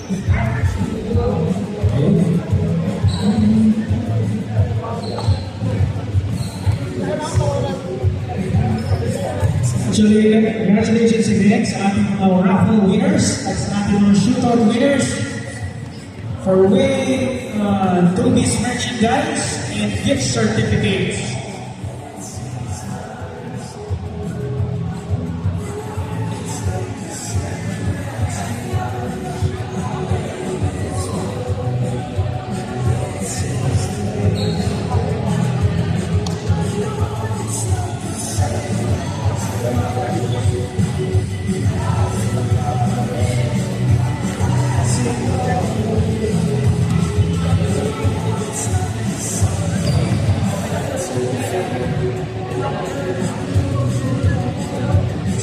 Actually, congratulations again sa ating mga raffle winners at sa ating mga shootout winners for winning Tubis merchandise and gift certificates.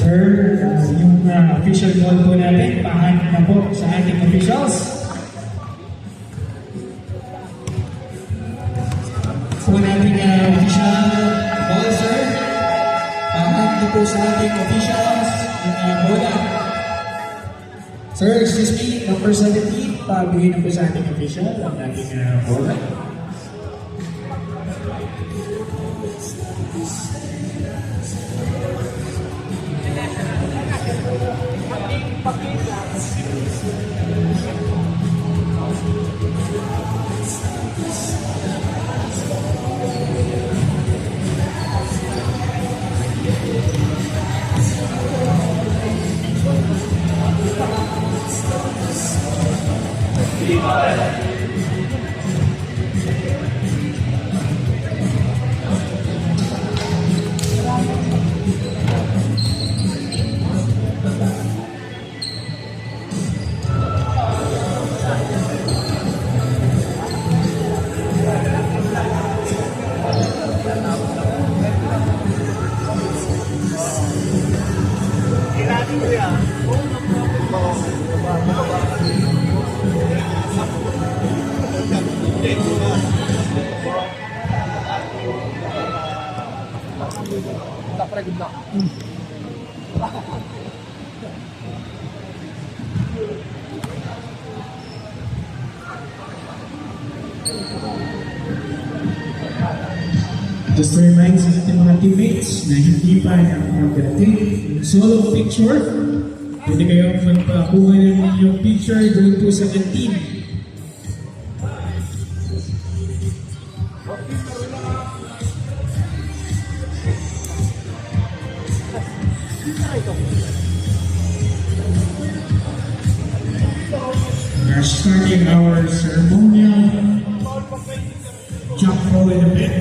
Sir, yung official call po natin, pahanap na po sa ating officials. Po natin official call, sir. Pahanap na po sa ating officials yung bola. Sir, excuse me, number 17, pabigay na po sa ating official ang ating bola. Just to remind sa ating mga teammates na hindi pa nakapag-take solo picture, pwede kayong magpakuha ng inyong picture doon po sa canteen. We are starting our ceremonial jump roll in a bit.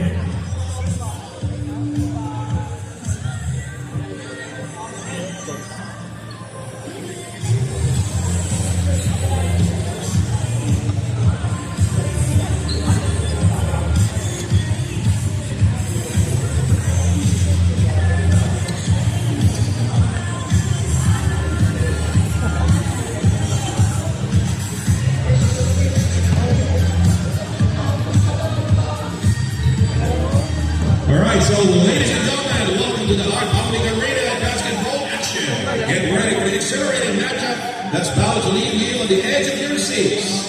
So, ladies and gentlemen, welcome to the Art Public Arena basketball action. Get ready for the accelerated matchup that's about to leave you on the edge of your seats.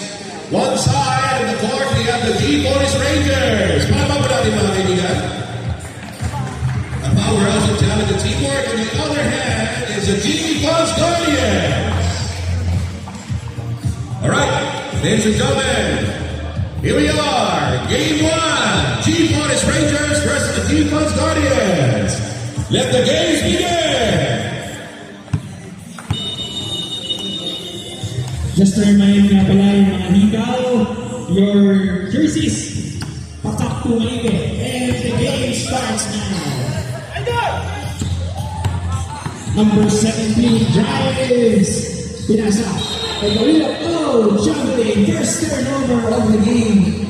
One side of the court, we have the G-Boys Rangers. Paano ba natin mga kaibigan? A powerhouse of talented teamwork. On the other hand is the G-Boys Guardians. All right, ladies and gentlemen, here we are, Game 1, G-Boys Rangers versus the G-Boys Guardians. Let the games begin! Just to remind nga pala yung mga hikaw, your jerseys, patak po maigi. And the game starts now. Number 17 drives. Pinasa. And the wheel of jumping. First turnover of the game.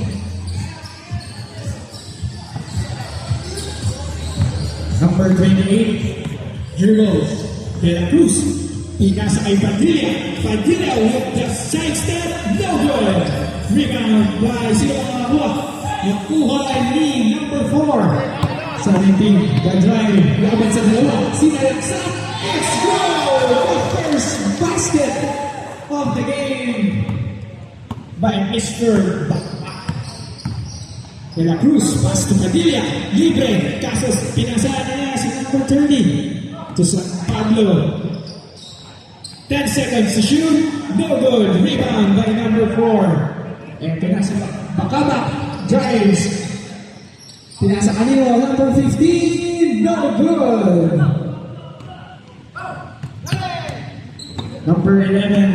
Number 28, dribbles. De La Cruz. Pinasa kay Padilla. Padilla with the side step. No good. Rebound by Sila Mabua. Nakuha ni number 4. 17, the drive. Laban sa dalawa. Sinalaksak. It's goal! The first basket of the game. by Mr. Bakbak. De La Cruz, pass to Padilla, libre, kaso pinasaan niya si number 30 to San Pablo. 10 seconds to shoot, no good, rebound by number 4. And pinasa Bakabak, drives. Pinasa kanino, number 15, no good. Number 11,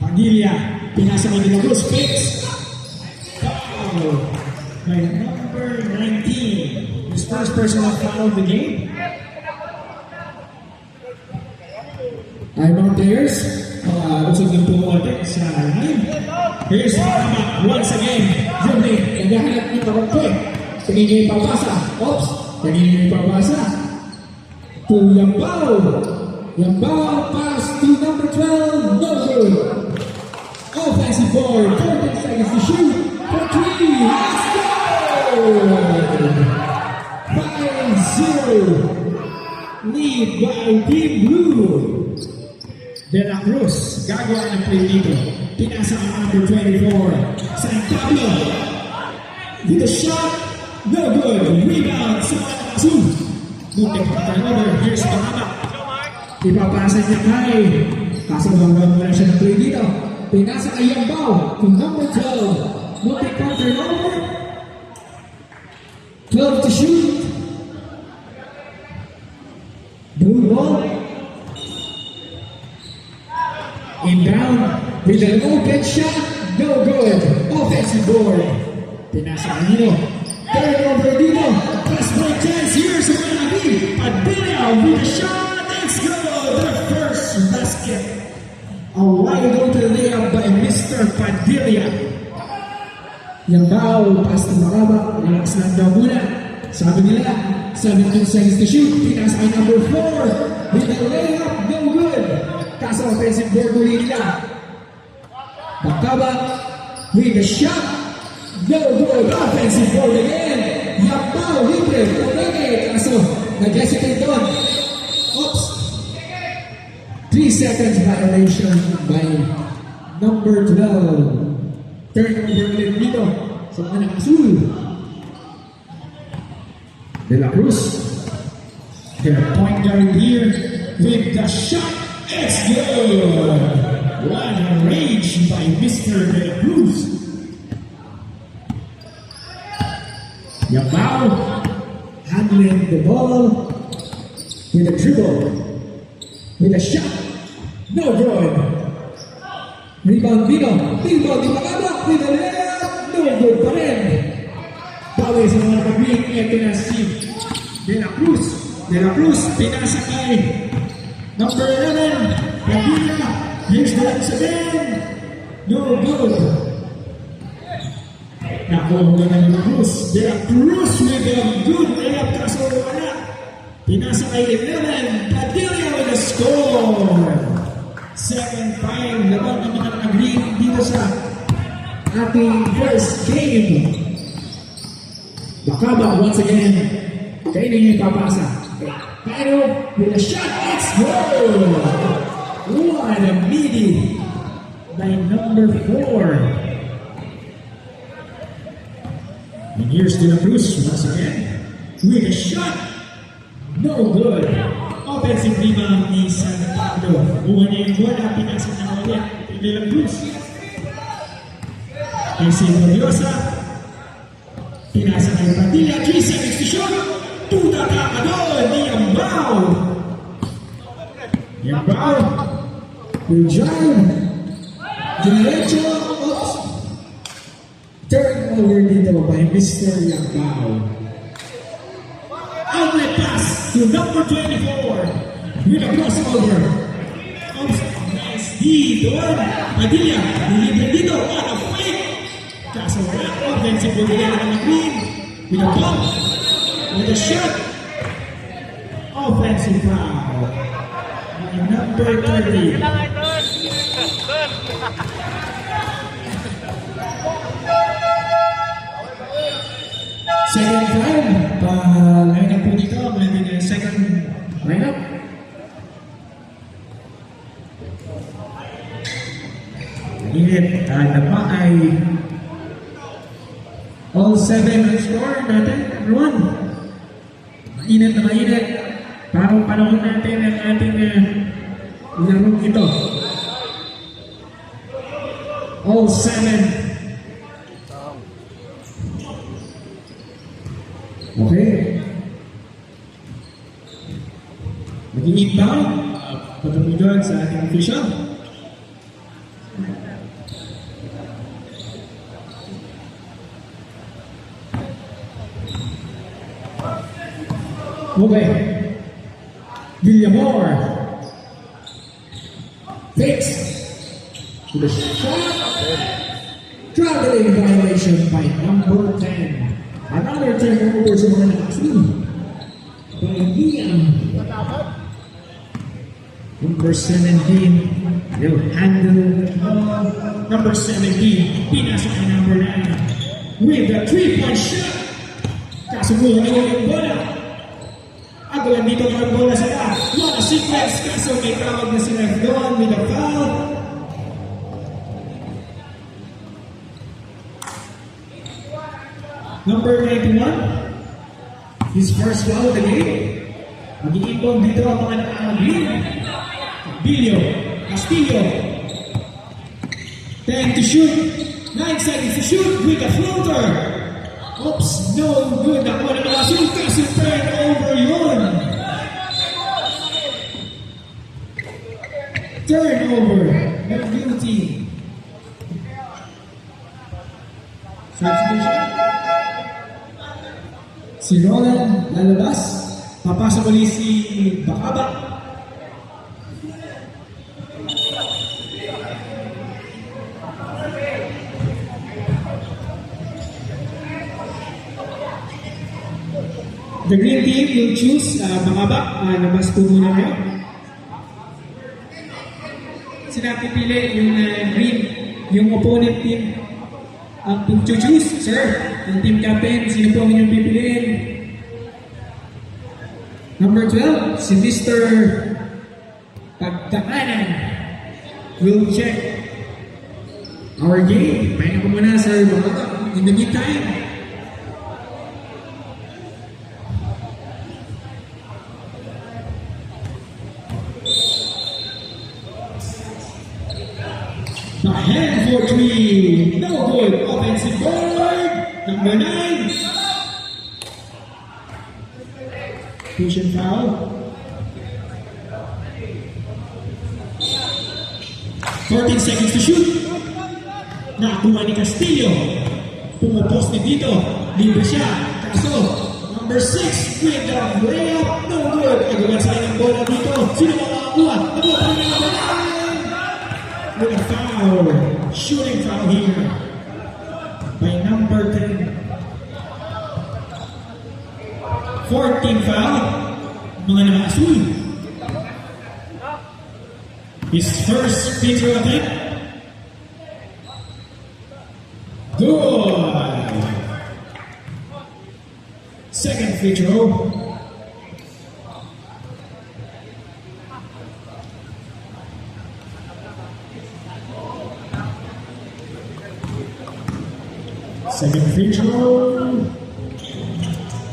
Padilla, pinasa kay De La Cruz, fakes. Foul by number 19. His first personal foul of the game. Timeout players, usog yung pumote sa line. Here's Bakabak once again, dribbling, naghahanap ng karote. Tingin yung papasa. Oops! Tingin yung papasa. To Yambao. Yambao pass to number 12. No good. Offensive board. 14 seconds to shoot. For 3. Let's go! 5-0. Lead by Team Blue. De La Cruz. Gagawa ng play dito. Pinasa ang number 24. San Pablo. With a shot. No good. Rebound sa Kasu. Butik pa turnover. Here's Bakabak. Ipapasa niya kay. Kaso hanggang muna siya ng play dito. Pinasa kay Yambao to number 12. Butik pa turnover. 12 to shoot. Blue ball. Inbound with an open shot. No good. Offensive board. Pinasa kanino. Turnover dito. Fast break chance. Here's Manabi. Padilla with a shot. Let's go. The first basket. A wide open layup by Mr. Padilla. Yambao. Pass to Bakabak. Relax lang daw muna. Sabi nila, 17 seconds to shoot. Pinasa kay number 4. With a layup. No good. Kaso offensive board ulit nila. Bakabak with a shot. No good. Offensive board again. Yambao libre. Okay. Kaso nag-hesitate doon. Oops. 3 seconds violation by number 12. Turnover ulit dito sa mga nakasul. De La Cruz. Their point guard here with the shot. It's good. What a rage by Mr. De La Cruz. Yambao handling the ball with a dribble, with a shot, no good. Rebound dito, rebound di Bakabak with a layup, no good pa rin. Bawi sa mga nag-green, ito na si De La Cruz. De La Cruz, pinasa kay number 11, Padilla. Here's the once again, no good. Nakuha na ng Cruz. De La Cruz with a good layup kaso wala. Pinasa kay 11. Padilla with a score. Second time. Labang ang mga nag-green dito sa ating first game. Bakabak once again. Kayo yung ipapasa. Pero with a shot. Let's go! What a meaty by number 4. And here's De La Cruz once again with a shot. No good. Offensive rebound ni San Pablo. Buha niya yung bola. Pinasa niya ulit. De La Cruz. Casey Gloriosa. Pinasa kay Padilla. 3 seconds to shoot. Tuta ka doon ni Yambao. Yambao. Will drive. Diretso. Oops. Turnover dito by Mr. Yambao. Outlet pass to number 24 with a crossover. Nice D doon. Padilla, nilibre dito. What a fake! Kaso wala. Offensive ball nila ng green. With a bump. With a shot. Offensive foul. By number 30. Second time, line up po dito, maybe the second line up. Init. Dapa ay all 7 ang score natin, everyone. Mainit na mainit. Parang panahon natin ang ating larong ito. All 7. Okay. Mag-i-inbound. Pagkamudan sa ating official. Okay. Villamor. Fakes. To the shot. Traveling violation by number 10. Another turnover sa mga nakasuli. By Liam. Number 17. They'll handle number 17. Pinasok ang number 9. With a 3-point shot. Kasunod na yung bola. Agawan dito ang bola sila. What a sequence. Kaso may tawag na sila doon with a foul. Number 91. His first foul of the game. Mag-iimbong dito ang mga nakakabili. Bilio. Castillo. 10 to shoot. 9 seconds to shoot with a floater. Oops, no good. Nakuha na mga shoot. Kasi turnover yun. Turnover. Ng blue team. Substitution. Si Roland lalabas. Papasok ulit si Bakaba. The green team will choose Bakaba. Labas po muna kayo. Sila pipili yung green, yung opponent team. Ang choose, sir. Yung team captain, sino po ang inyong pipiliin? Number 12, si Mr. Pagdakanan will check our game. Pahinga ko muna, sir. In the meantime, the hand for 3. No good. Offensive board. Number 9. Push and foul. 14 seconds to shoot. Nakakuha ni Castillo. Pumupos ni dito. Libre siya. Kaso, number 6 with the layup. No good. Agawan sa ng bola dito. Sino makakakuha? Nakuha pa rin number 9. With a foul. Shooting foul here. By number 10. 14 foul. Mga nakasuli. His first free throw attempt. Good. Second free throw. Second free throw.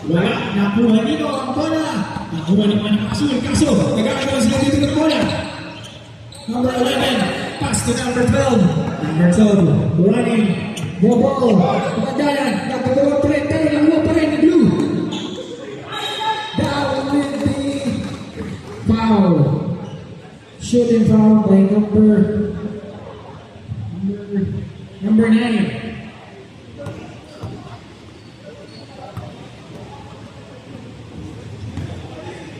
Wala. Nakuha nito ang bola. Nakuha ni Manikasul. Kaso, nag-aagaw sila dito ng bola. Number 11. Pass to number 12. Number 12. Running. Bobol. Pagdalan. Nakagawa pa rin. Pero nakuha pa rin ni Blue. Down with the foul. Shooting foul by number 9.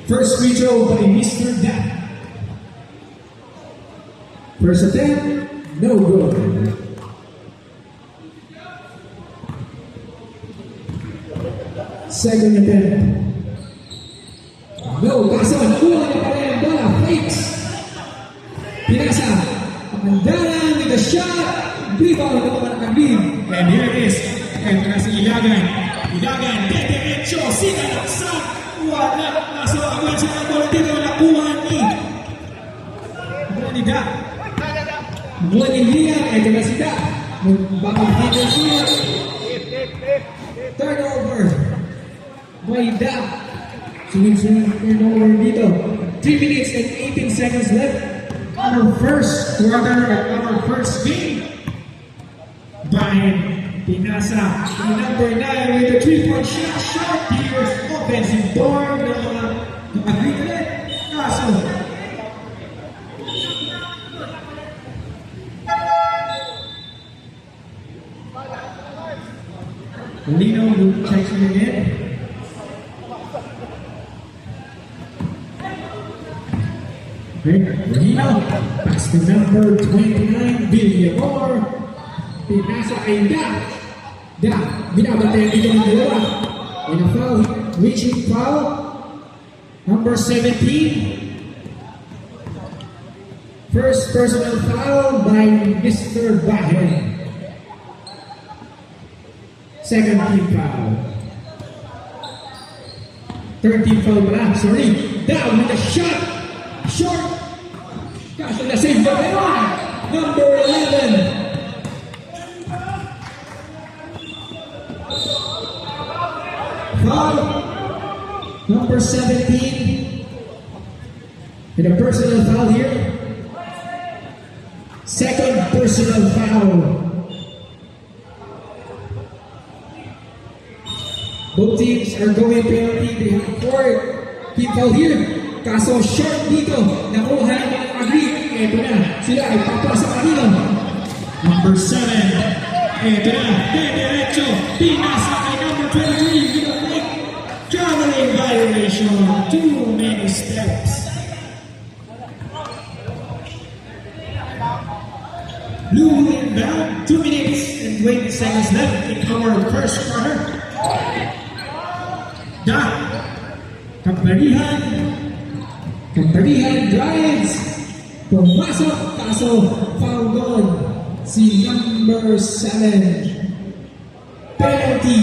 First free throw by Mr. Dap. First attempt, no good. Second attempt, no. Kaso, nakuha niya pa rin ang bola. Fakes. Pinasa. Pangandaran with a shot. Rebound ng mga nakabim. And here it is. And si Ilagan. Ilagan, derecho. Sinalaksak. Wala. Kaso, agad siya ang bola dito. Nakuha ni Da. Muling liyan, ito na sila. Bakit dito siya? Turnover. May da. Sunod-sunod turnover dito. 3 minutes and 18 seconds left. Our first quarter at our first game. Bayan, pinasa. Number 9 with the 3-point shot. Shot here. Offensive board ng mga agree. Kaso, Lino checks it again. Lino, pass to number 29, Villamor. Pinasa kay Da. Da, binabantayan dito ng dalawa. And a foul, reaching foul. Number 17. First personal foul by Mr. Bahen. Second team foul. Third team foul pala. Sorry. Down with a shot. Short. Kaso na save by number 11. Foul. Number 17. And a personal foul here. Second personal foul. Both teams are going penalty. They have 4 team foul here. Kaso short dito. Nakuha ng mga agree. Ito na. Sila ay papasok kanino. Number 7. Ito na. Diretso. Pinasa kay number 23. With a fake traveling violation. Too many steps. Blue inbound. 2 minutes and 20 seconds left in our first quarter. Da. Kamparihan drives. Pumasok. Kaso foul goal. Si number 7. Penalty.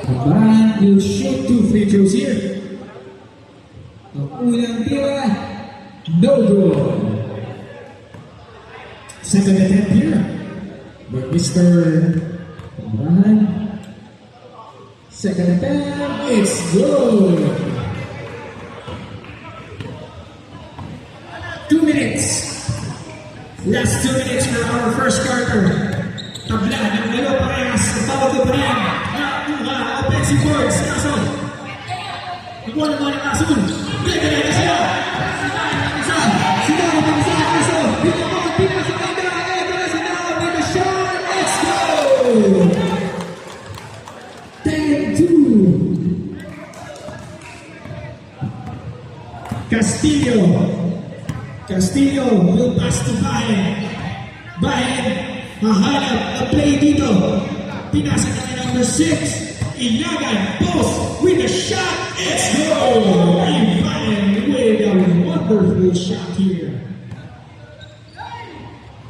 Kamparihan will shoot 2 free throws here. Ang unang tira. No goal. Second attempt here. But Mr. Kamparihan. Second attempt, it's good. 2 minutes. Last 2 minutes for our first quarter. Tabla ng dalawa parehas. Tawag ko pa rin. Nakuha, offensive boards. Kaso. Nakuha naman ang kaso. Ganda na siya. Isa. Sila na pang isa. Kaso. Dito mo. Pinasa ka na. Ito na sila. With a shot. Let's go. 10-2. Castillo will pass to Bahen. Bahen, hahanap na play dito. Pinasa na ni number 6. Ilagan, post with a shot. It's goal! Bahen with a wonderful shot here.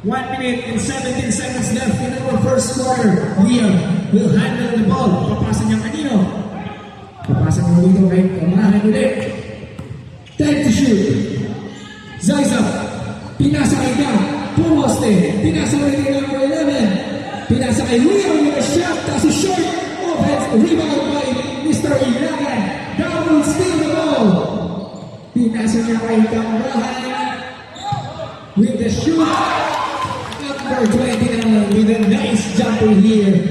1 minute and 17 seconds left in our first quarter. Liam will handle the ball. Papasa niya kanino? Papasa niya dito kay Kamahan ulit. Time to shoot. Zaizab. Pinasa kay Da. Pumoste. Pinasa kay number 11. Pinasa kay Liam with a shot. That's a short offense. Rebound by Mr. Ilagan. Down will steal the ball. Pinasa niya kay Kamahan with the shoot. Number 29 with a nice jumper here.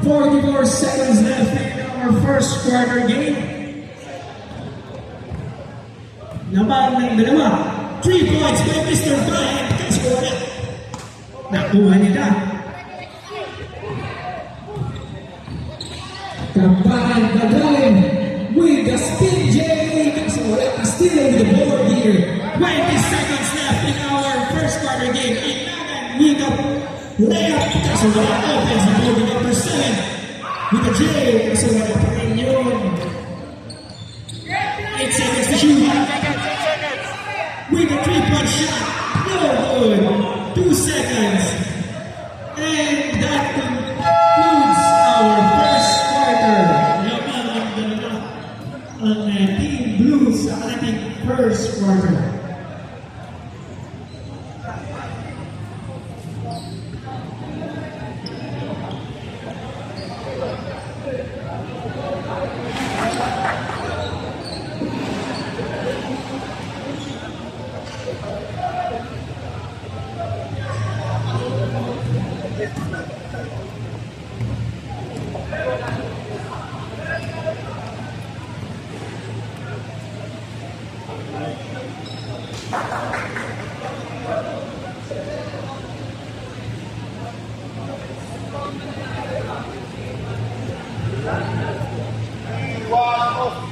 44 seconds left in our first quarter game. Naman ng dalawa. 3 points by Mr. Bahen. Kaso wala. Nakuha nila. Kampahan Bagalim with the spin J. Kaso wala. Castillo with the board here. 20 seconds left in our first quarter game. With the layup, kaso wala offense na with number 7. With the J, kaso wala pa rin yun. 8 seconds to shoot. With a 3-point shot, no good. 2 seconds. And that concludes our first quarter. Lamang ang dalawa ang Team Blues sa ating first quarter. Wow.